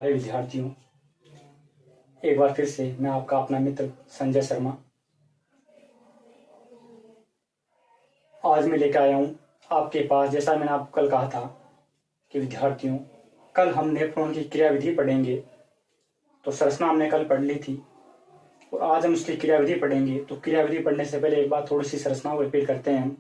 अरे विद्यार्थियों, एक बार फिर से मैं आपका अपना मित्र संजय शर्मा आज मैं लेकर आया हूँ आपके पास। जैसा मैंने आपको कल कहा था कि विद्यार्थियों, कल हम नेफ्रॉन की क्रियाविधि पढ़ेंगे। तो संरचना हमने कल पढ़ ली थी और आज हम उसकी क्रियाविधि पढ़ेंगे। तो क्रियाविधि पढ़ने से पहले एक बार थोड़ी सी संरचना को रिपीट करते हैं हम।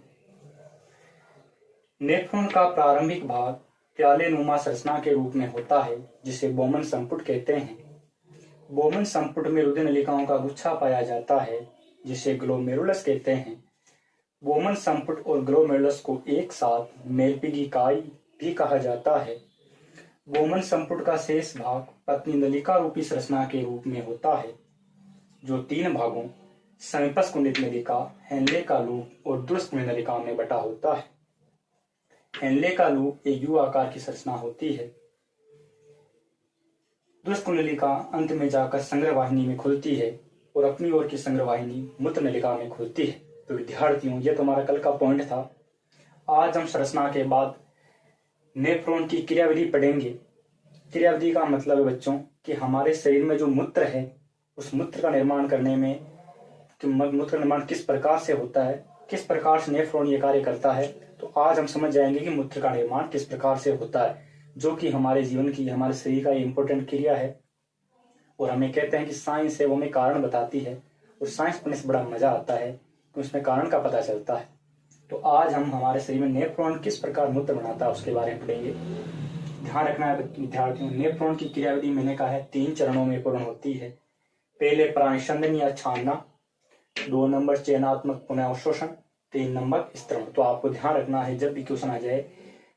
नेफ्रॉन का प्रारंभिक भाग प्याले नुमा संरचना के रूप में होता है, जिसे बोमन संपुट कहते हैं। बोमन संपुट में रुधिर नलिकाओं का गुच्छा पाया जाता है, जिसे ग्लोमेरुलस कहते हैं। बोमन संपुट और ग्लोमेरुलस को एक साथ मेलपिगी इकाई भी कहा जाता है। बोमन संपुट का शेष भाग पत्नी नलिका रूपी संरचना के रूप में होता है, जो तीन भागों समीपस्थ कुंडित नलिका, हेनले का लूप और दूरस्थ कुंडित नलिका में बटा होता है। हेनले का लूप एक यू आकार की संरचना होती है। दूरस्थ कुंडित नलिका अंत में जाकर संग्रह वाहिनी में खुलती है और अपनी ओर की संग्रह वाहिनी मूत्र नलिका में खुलती है। तो विद्यार्थियों, यह तुम्हारा कल का पॉइंट था। आज हम संरचना के बाद नेफ्रॉन की क्रियाविधि पढ़ेंगे। क्रियाविधि का मतलब है बच्चों कि हमारे शरीर में जो मूत्र है, उस मूत्र का निर्माण करने में कि मूत्र का निर्माण किस प्रकार से होता है, किस प्रकार से नेफ्रॉन ये कार्य करता है। तो आज हम समझ जाएंगे कि मूत्र का निर्माण किस प्रकार से होता है, जो कि हमारे जीवन की, हमारे शरीर का इंपॉर्टेंट क्रिया है। और हमें कहते हैं कि साइंस है वो हमें कारण बताती है, और साइंस पढ़ने से बड़ा मजा आता है कि उसमें कारण का पता चलता है। तो आज हम हमारे शरीर में नेफ्रॉन किस प्रकार मूत्र बनाता है उसके बारे में पढ़ेंगे। ध्यान रखना है विद्यार्थियों, नेफ्रॉन की क्रियाविधि मैंने कहा है 3 चरणों में पूर्ण होती है। पहले प्राणिसंदन या छानना, 2 नंबर चयनात्मक पुनः अवशोषण, 3 नंबर स्त्रवण। तो आपको ध्यान रखना है, जब भी क्वेश्चन आ जाए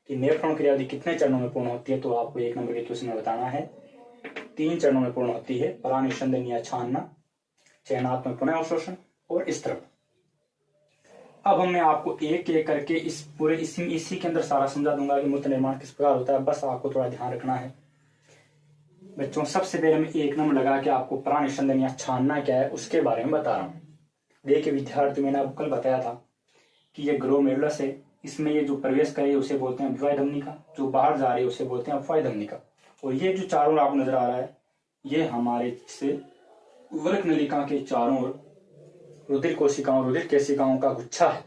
कि नेफ्रॉन क्रियाविधि कितने चरणों में पूर्ण होती है, तो आपको 1 नंबर के क्वेश्चन में बताना है 3 चरणों में पूर्ण होती है। प्राणिसंदन या छानना, चयनात्मक पुनः अवशोषण और स्त्रवण। अब मैं आपको एक एक करके इस पूरे इसी के अंदर सारा समझा दूंगा कि मूत्र निर्माण किस प्रकार होता है। बस आपको थोड़ा ध्यान रखना है बच्चों। सबसे पहले मैं 1 नंबर लगा के आपको प्राणिसंदन या छानना क्या है उसके बारे में बता रहा हूँ। देखिए विद्यार्थी, मैंने आपको कल बताया था कि ये ग्लोमेरुलस है। इसमें ये जो प्रवेश करे उसे बोलते हैं अभिवाही धमनिका, जो बाहर जा रही है उसे बोलते हैं अपवाही धमनिका। और ये जो चारों आपको नजर आ रहा है, ये हमारे से उर्वरक नलिका के चारों ओर रुधिर केशिकाओं का गुच्छा है।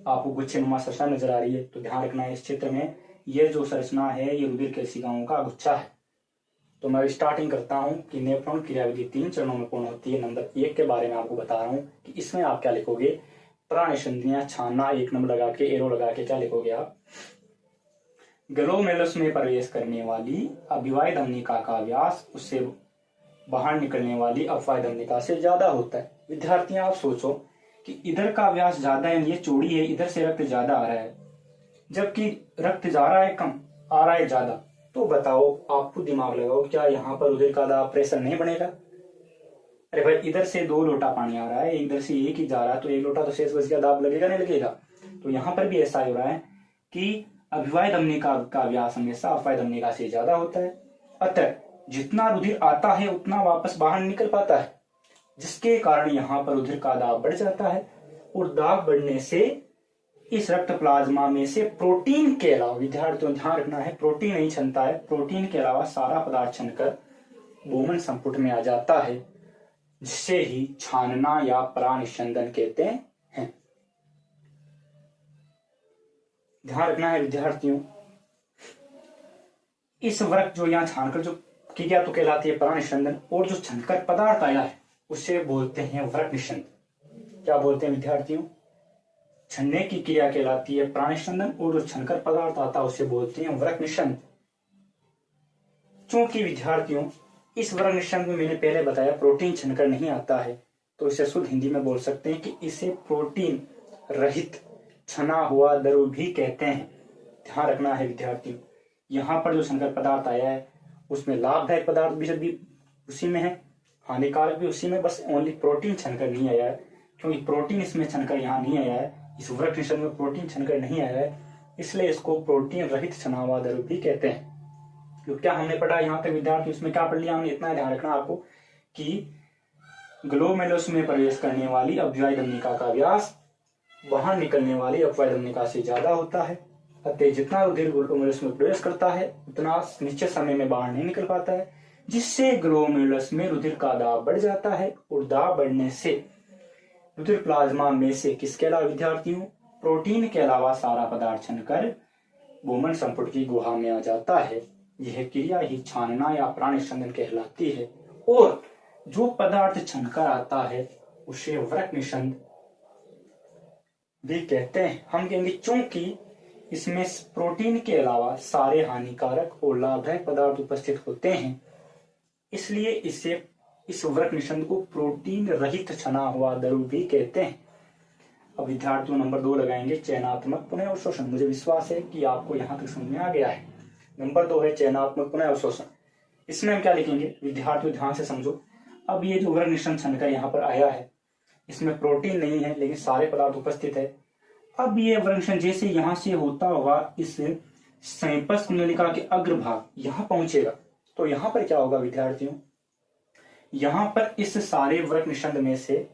आपको गुच्छे नुमा संरचना नजर आ रही है, तो ध्यान रखना है इस क्षेत्र में ये जो संरचना है ये रुधिर केशिकाओं का गुच्छा है। तो मैं स्टार्टिंग करता हूं कि नेफ्रॉन क्रियाविधि 3 चरणों में पूर्ण होती है। नंबर 1 के बारे में आपको बता रहा हूं कि इसमें आप क्या लिखोगे। प्राणिसंदन या छानना 1 नंबर लगा के, एरो लगा के क्या लिखोगे आप। ग्लोमेरुलस में प्रवेश करने वाली अभिवाही धमनिका का व्यास उससे बाहर निकलने वाली अपवाही धमनिका से ज्यादा होता है। विद्यार्थियों, आप सोचो कि इधर का व्यास ज्यादा है, ये चौड़ी है, इधर से रक्त ज्यादा आ रहा है, जबकि रक्त जा रहा है कम, आ रहा है ज्यादा। तो बताओ, आपको दिमाग लगाओ, क्या यहाँ पर रुधिर का दाब प्रेशर नहीं बनेगा। अरे भाई, इधर से 2 लोटा पानी आ रहा है, इधर से 1 ही जा रहा है, तो 1 लोटा तो शेष बच गया, दाब लगेगा नहीं लगेगा। तो यहाँ पर भी ऐसा हो रहा है कि अभिवाही धमनिका का व्यास हमेशा अपवाही धमनिका से ज्यादा होता है। अतः जितना रुधिर आता है उतना वापस बाहर निकल पाता है, जिसके कारण यहाँ पर रुधिर का दाब बढ़ जाता है। और दाब बढ़ने से इस रक्त प्लाज्मा में से प्रोटीन के अलावा, विद्यार्थियों ध्यान रखना है, प्रोटीन नहीं छनता है, प्रोटीन के अलावा सारा पदार्थ छनकर बोमन संपुट में आ जाता है, जिसे ही छानना या प्राणिसंदन कहते हैं। ध्यान रखना है विद्यार्थियों, इस वृक्क जो यहाँ छानकर जो क्रिया तो कहलाती है प्राणिसंदन, और जो छनकर पदार्थ आया है उसे बोलते हैं वृक्क निषंद। क्या बोलते हैं विद्यार्थियों, छनने की क्रिया कहलाती है प्राणिसंदन, और जो छनकर पदार्थ आता है उसे बोलते हैं वृक्क निषंद। चूंकि विद्यार्थियों इस वृक्क निषंद में मैंने पहले बताया प्रोटीन छनकर नहीं आता है, तो इसे शुद्ध हिंदी में बोल सकते हैं कि इसे प्रोटीन रहित छना हुआ द्रव भी कहते हैं। ध्यान रखना है विद्यार्थियों, यहाँ पर जो छनकर पदार्थ आया है उसमें लाभदायक पदार्थ भी उसी में है, हानिकारक भी उसी में, बस ओनली प्रोटीन छनकर नहीं आया है। क्योंकि प्रोटीन इसमें छनकर यहाँ नहीं आया है, इस वृक्क निषंद में प्रोटीन छनकर नहीं आया है, इसलिए इसको प्रोटीन रहित छना हुआ द्रव भी कहते हैं। क्योंकि क्या हमने पढ़ा यहाँ तक विद्यार्थी, उसमें क्या पढ़ लिया हमने, इतना ध्यान रखना आपको कि ग्लोमेरुलस में प्रवेश करने वाली अभिवाही धमनिका का व्यास बाहर निकलने वाली अपवाही धमनिका से ज्यादा होता है। अतः जितना रुधिर ग्लोमेरुलस में प्रवेश करता है उतना निश्चित समय में बाहर नहीं निकल पाता है, जिससे ग्लोमेरुलस में रुधिर का दाब बढ़ जाता है और दाब बढ़ने से रुधिर प्लाज्मा में से किसके अलावा विद्यार्थियों, प्रोटीन के अलावा सारा पदार्थ छनकर बोमन संपुट की गुहा में आ जाता है। यह क्रिया ही छानना या प्राण निस्संदन कहलाती है और जो पदार्थ छनकर आता है उसे वृक्क निस्संद भी कहते हैं। हम कहेंगे चूंकि इसमें प्रोटीन के अलावा सारे हानिकारक और लाभदायक पदार्थ उपस्थित होते हैं, इसलिए इस वृक्क निस्संद को प्रोटीन रहित छना हुआ द्रव भी कहते हैं। अब विद्यार्थियों नंबर 2 लगाएंगे चयनात्मक पुनः अवशोषण। मुझे विश्वास है कि आपको यहां तक समझ में आ गया है। नंबर 2 है चयनात्मक पुनः अवशोषण। इसमें हम क्या लिखेंगे विद्यार्थियों, ध्यान से समझो। अब ये जो वृक्क निस्संद छनकर यहाँ पर आया है, इसमें प्रोटीन नहीं है लेकिन सारे पदार्थ उपस्थित है। अब ये वृक्क निस्संद जैसे यहाँ से होता हुआ इस संपस्क कुंडलिका के अग्रभाग यहाँ पहुंचेगा, तो यहाँ पर क्या होगा विद्यार्थियों, यहाँ पर इस सारे वृक्क निस्संद में से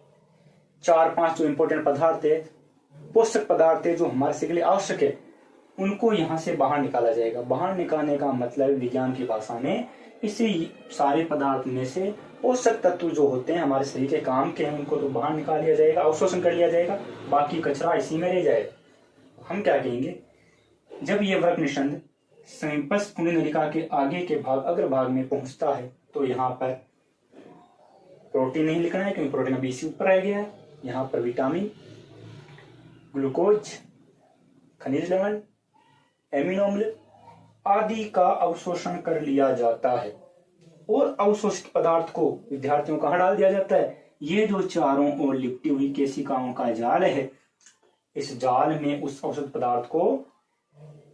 4-5 जो इंपोर्टेंट पदार्थ है, पोषक पदार्थ है जो हमारे शरीर के लिए आवश्यक है, उनको यहाँ से बाहर निकाला जाएगा। बाहर निकालने का मतलब विज्ञान की भाषा में इसी सारे पदार्थ में से पोषक तत्व जो होते हैं हमारे शरीर के काम के हैं, उनको तो बाहर निकाल लिया जाएगा, अवशोषण कर लिया जाएगा, बाकी कचरा इसी में रह जाएगा। हम क्या कहेंगे, जब ये वृक्क निस्संद संपस्क कुंडलिका के आगे के भाग अग्रभाग में पहुंचता है, तो यहाँ पर प्रोटीन नहीं लिखना है क्योंकि प्रोटीन अभी इसी ऊपर रह गया है। यहाँ पर विटामिन, ग्लूकोज, खनिज लवण, एमिनो अम्ल आदि का अवशोषण कर लिया जाता है और अवशोषित पदार्थ को विद्यार्थियों कहाँ डाल दिया जाता है, ये जो चारों ओर लिपटी हुई केशिकाओं का जाल है, इस जाल में उस अवशोषित पदार्थ को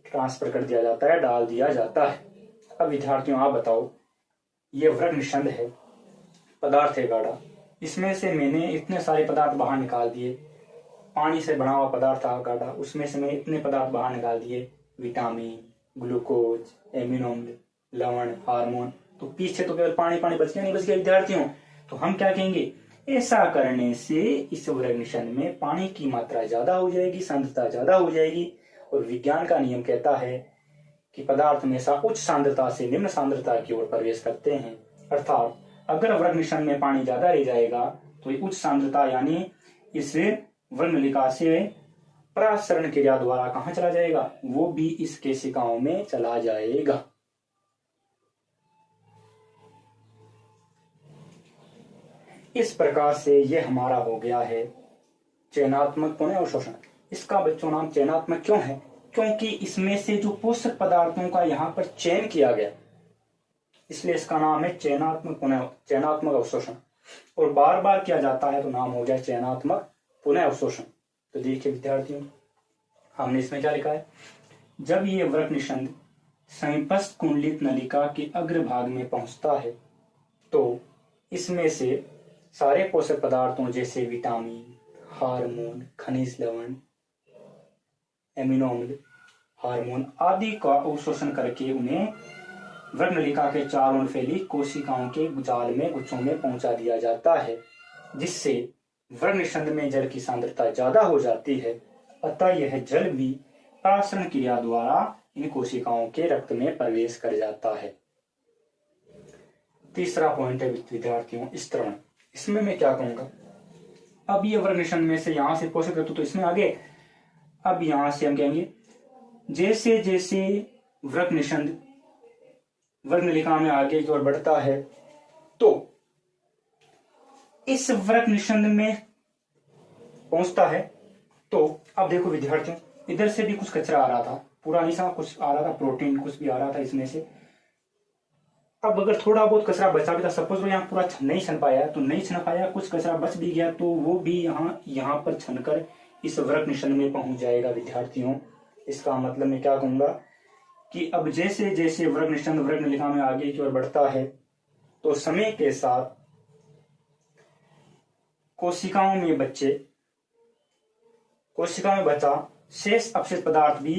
ट्रांसफर कर दिया जाता है, डाल दिया जाता है। अब विद्यार्थियों आप बताओ, ये वृक्क निस्संद है, पदार्थ है गाढ़ा, इसमें से मैंने इतने सारे पदार्थ बाहर निकाल दिए। पानी से बना हुआ पदार्थ था गाढ़ा, उसमें से मैंने इतने पदार्थ बाहर निकाल दिए, विटामिन, ग्लूकोज, एमिनो अम्ल, लवण, हार्मोन, तो पीछे तो केवल पानी पानी बच गया, नहीं बच गया विद्यार्थियों। तो हम क्या कहेंगे, ऐसा करने से इस वृक्क निस्संद में पानी की मात्रा ज्यादा हो जाएगी, सांद्रता ज्यादा हो जाएगी और विज्ञान का नियम कहता है कि पदार्थ हमेशा उच्च सांद्रता से निम्न सांद्रता की ओर प्रवेश करते हैं। अर्थात अगर वृक्क निस्संद में पानी ज्यादा रह जाएगा तो उच्च सांद्रता यानी इस वृक्क नलिका से परासरण क्रिया द्वारा कहां चला जाएगा, वो भी इस केशिकाओं में चला जाएगा। इस प्रकार से यह हमारा हो गया है चयनात्मक पुनः अवशोषण। इसका बच्चों नाम चयनात्मक क्यों है, क्योंकि इसमें से जो पोषक पदार्थों का यहाँ पर चयन किया गया, इसलिए इसका नाम है चयनात्मक अवशोषण। और बार बार किया जाता है तो नाम हो गया चयनात्मक पुनः अवशोषण। तो देखिए विद्यार्थियों, हमने इसमें क्या लिखा है, जब ये वृक्क निस्संद संपस्क कुंडलित नलिका के अग्रभाग में पहुंचता है तो इसमें से सारे पोषक पदार्थों जैसे विटामिन, हार्मोन, खनिज लवण, एमिनो अम्ल, हार्मोन आदि का अवशोषण करके उन्हें वृक्क नलिका के चारों ओर फैली कोशिकाओं के जाल में गुच्छों में पहुंचा दिया जाता है, जिससे वृक्क निस्संद में जल की सांद्रता ज्यादा हो जाती है। अतः यह जल भी परासरण क्रिया द्वारा इन कोशिकाओं के रक्त में प्रवेश कर जाता है। तीसरा पॉइंट है विद्यार्थियों स्तरण। इसमें मैं क्या कहूंगा, अब ये वृक्क निस्संद में से यहां से पोषक तत्व तो इसमें आगे, अब यहां से हम कहेंगे जैसे जैसे वृक्क निस्संद वृक्क नलिका में आगे की ओर बढ़ता है तो इस वृक्क निस्संद में पहुंचता है। तो अब देखो विद्यार्थियों, इधर से भी कुछ कचरा आ रहा था, पूरा नहीं सा कुछ आ रहा था, प्रोटीन कुछ भी आ रहा था इसमें से। अब अगर थोड़ा बहुत कचरा बचा भी था, सपोज यहाँ पूरा नहीं छन पाया तो नहीं छन पाया, कुछ कचरा बच भी गया तो वो भी यहाँ पर छनकर इस वृक्क निस्संद में पहुंच जाएगा विद्यार्थियों। इसका मतलब मैं क्या कहूंगा कि अब जैसे जैसे वृक्क निस्संद वृक्क नलिका में आगे की ओर बढ़ता है तो समय के साथ कोशिकाओं में बचा शेष अपशिष्ट पदार्थ भी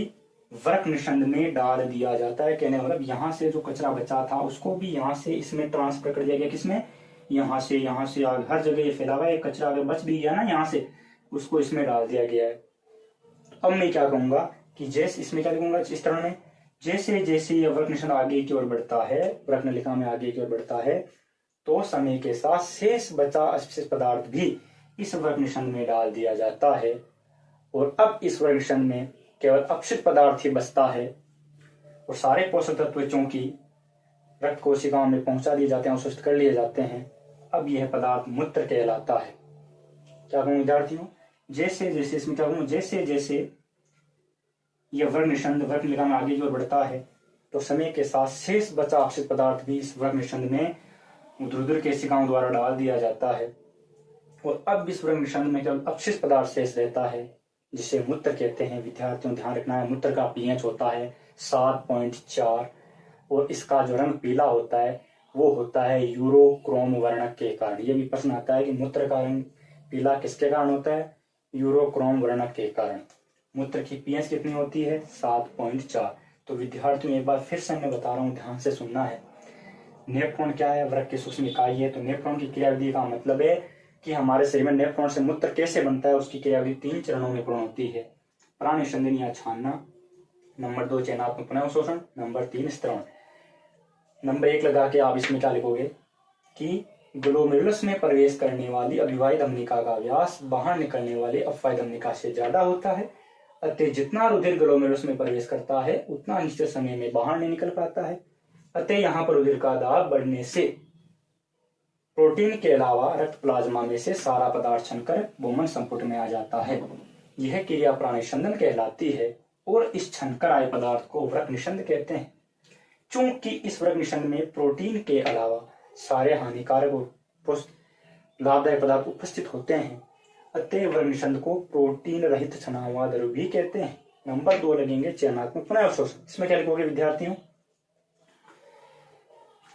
वृक्क निस्संद में डाल दिया जाता है। कहने मतलब यहाँ से जो कचरा बचा था उसको भी यहाँ से इसमें ट्रांसफर कर दिया गया, किसमें, यहाँ से हर जगह ये फैला हुआ है। कचरा अगर बच भी गया ना यहाँ से, उसको इसमें डाल दिया गया है। अब मैं क्या कहूंगा कि जैसे इसमें क्या लिखूंगा इस तरह में जैसे जैसे यह वर्ग निशान आगे की ओर बढ़ता है, वर्ग नलिका में आगे की ओर बढ़ता है, तो समय के साथ शेष बचा अपशिष्ट पदार्थ भी इस वर्ग निशान में डाल दिया जाता है और अब इस वर्ग निशान में केवल अपशिष्ट पदार्थ ही बचता है और सारे पोषक तत्व चूंकि रक्त कोशिकाओं में पहुंचा दिए जाते हैं, अवशोषित कर लिए जाते हैं। अब यह पदार्थ मूत्र कहलाता है। क्या कहूँ विद्यार्थियों, जैसे जैसे इसमें क्या कहूँ, जैसे जैसे यह वर्ग निशान वर्ग नलिका में आगे की ओर बढ़ता है तो समय के साथ शेष बचा अपशिष्ट पदार्थ भी इस वर्ग निशान में ऊर्ध्वाधर केशिकाओं द्वारा डाल दिया जाता है और अब इस वर्ग निशान में केवल अपशिष्ट पदार्थ शेष रहता है जिसे मूत्र कहते हैं। विद्यार्थियों ध्यान रखना है, मूत्र का पीएच होता है 7.4 और इसका जो रंग पीला होता है वो होता है यूरोक्रोम वर्णक के कारण। ये भी प्रश्न आता है कि मूत्र का रंग पीला किसके कारण होता है? यूरोक्रोम वर्णक के कारण। मूत्र की पीएच कितनी होती है? 7.4। तो विद्यार्थियों एक बार फिर से मैं बता रहा हूँ, ध्यान से सुनना है। नेफ्रॉन क्या है? वृक्क की सूक्ष्म इकाई है। तो नेफ्रॉन की क्रियाविधि का मतलब है कि हमारे शरीर में नेफ्रॉन से मूत्र कैसे बनता है, उसकी क्रियाविधि 3 चरणों में पूर्ण होती है। प्राणिसंघन या छानना, नंबर 2 चयनात्मक पुनःअवशोषण, नंबर 3 स्त्रवण। नंबर 1 लगा के आप इसमें क्या लिखोगे कि ग्लोमेरुलस में प्रवेश करने वाली अविवाही धमनिका का व्यास बाहर निकलने वाली अपवाही धमनिका से ज्यादा होता है, अतः जितना रुधिर ग्लोमेरुलस में प्रवेश करता है उतना निश्चित समय में बाहर नहीं निकल पाता है। अतः यहाँ पर रुधिर का दाब बढ़ने से प्रोटीन के अलावा रक्त प्लाज्मा में से सारा पदार्थ छनकर बोमन संपुट में आ जाता है। यह क्रिया प्राणिसंघन कहलाती है और इस छनकर आए पदार्थ को वृक्क निषंद कहते हैं। चूंकि इस वृक्क निषंद में प्रोटीन के अलावा सारे हानिकारक और लाभदायक पदार्थ उपस्थित होते हैं, अतः वृक्क निषंद को प्रोटीन रहित छना हुआ द्रव्य भी कहते हैं। नंबर 2 लगेंगे चयनात्मक पुनःअवशोषण। इसमें क्या लिखोगे विद्यार्थियों?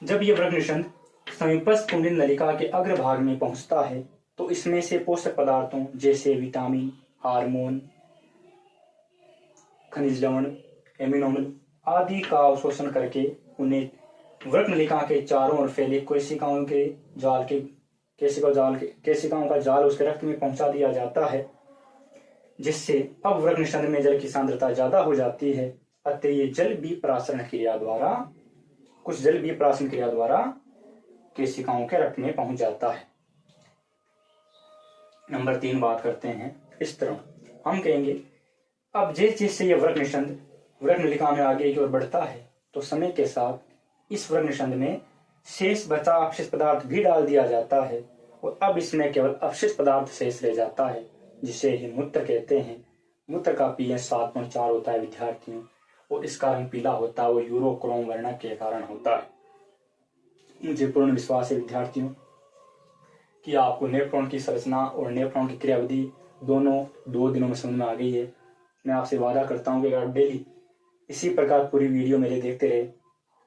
जब ये वृक्क निषंद समीपस्थ कुंडली नलिका के अग्रभाग में पहुंचता है तो इसमें से पोषक पदार्थों जैसे विटामिन, हार्मोन, खनिज लवण, एमिनो अम्ल आदि का अवशोषण करके उन्हें वृक्क नलिका के चारों ओर फैले कोशिकाओं का जाल उसके रक्त में पहुंचा दिया जाता है, जिससे अब वृक्क निषंद में जल की सांद्रता ज्यादा हो जाती है। अतः ये जल विप्राशन क्रिया द्वारा केशिकाओं के रक्त में पहुंच जाता है। नंबर 3 बात करते हैं स्त्रवण। हम कहेंगे अब जैसे यह वृक्क निषंद वृक्क नलिका में आगे की ओर बढ़ता है तो समय के साथ इस वृक्क निषंद में शेष बचा अपशिष्ट पदार्थ भी डाल दिया जाता है और अब इसमें केवल अपशिष्ट पदार्थ शेष रह जाता है जिसे ही मूत्र कहते हैं। मूत्र का पीएच 7.4 होता है विद्यार्थियों और इसका रंग पीला होता है, वो यूरोक्रोम वर्णक के कारण होता है। मुझे पूर्ण विश्वास है विद्यार्थियों कि आपको नेफ्रॉन की संरचना और नेफ्रॉन की क्रियाविधि दोनों 2 दिनों में समझ में आ गई है। मैं आपसे वादा करता हूं कि अगर आप डेली इसी प्रकार पूरी वीडियो मेरे देखते रहे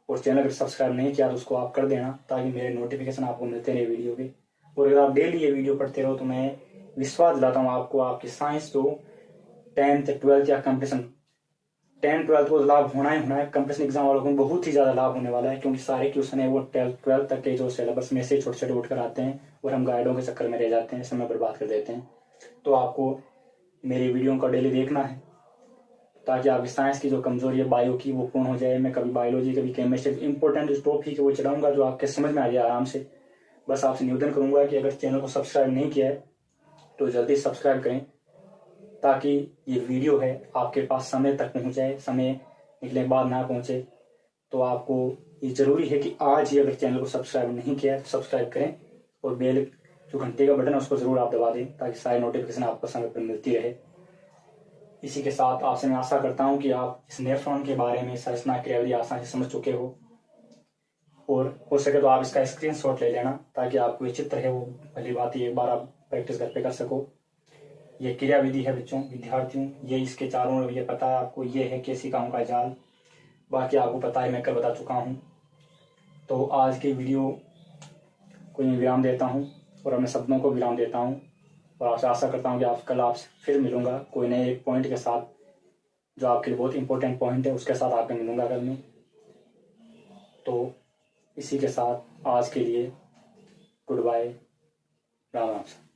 और चैनल को सब्सक्राइब नहीं किया तो उसको आप कर देना ताकि मेरे नोटिफिकेशन आपको मिलते रहे वीडियो के। और अगर आप डेली ये वीडियो पढ़ते रहो तो मैं विश्वास दिलाता हूँ आपको आपकी साइंस तो 10th 12th या कंपटीशन 10th 12th को लाभ होना ही होना है। कंपटीशन एग्जाम वालों को बहुत ही ज्यादा लाभ होने वाला है क्योंकि सारे क्वेश्चन है वो 12th तक के जो सिलेबस में से छोटे छोटे उठ कर आते हैं और हम गाइडों के चक्कर में रह जाते हैं, समय बर्बाद कर देते हैं। तो आपको मेरी वीडियो का डेली देखना है ताकि आपकी साइंस की जो कमजोरी है बायो की वो पूर्ण हो जाए। मैं कभी बायोलॉजी कभी केमिस्ट्री इंपॉर्टेंट टॉपिक है वो चलाऊंगा जो आपके समझ में आ जाए आराम से। बस आपसे निवेदन करूंगा कि अगर चैनल को सब्सक्राइब नहीं किया है तो जल्दी सब्सक्राइब करें ताकि ये वीडियो है आपके पास समय तक पहुंच जाए, समय निकलने के बाद ना पहुंचे। तो आपको ये जरूरी है कि आज ही अगर चैनल को सब्सक्राइब नहीं किया है तो सब्सक्राइब करें और बेल जो घंटे का बटन है उसको जरूर आप दबा दें ताकि सारी नोटिफिकेशन आपको समय पर मिलती रहे। इसी के साथ आपसे मैं आशा करता हूं कि आप इस नेफ्रॉन के बारे में संरचना क्रियाविधि आसानी से समझ चुके हो और हो सके तो आप इसका स्क्रीनशॉट ले लेना ताकि आपको ये चित्र है वो पहली बात ही एक बार आप प्रैक्टिस घर पे कर सको। ये क्रियाविधि है बच्चों विद्यार्थियों, ये इसके चारों ओर ये पता है आपको, ये है केशिकाओं का जाल, बाकी आपको पता है मैं कल बता चुका हूँ। तो आज की वीडियो को मैं विराम देता हूँ और अपने शब्दों को विराम देता हूँ और आपसे आशा करता हूँ कि आप कल आपसे फिर मिलूंगा कोई नए पॉइंट के साथ जो आपके लिए बहुत इंपॉर्टेंट पॉइंट है उसके साथ आपसे मिलूंगा कल में। तो इसी के साथ आज के लिए गुड बाय, राम राम।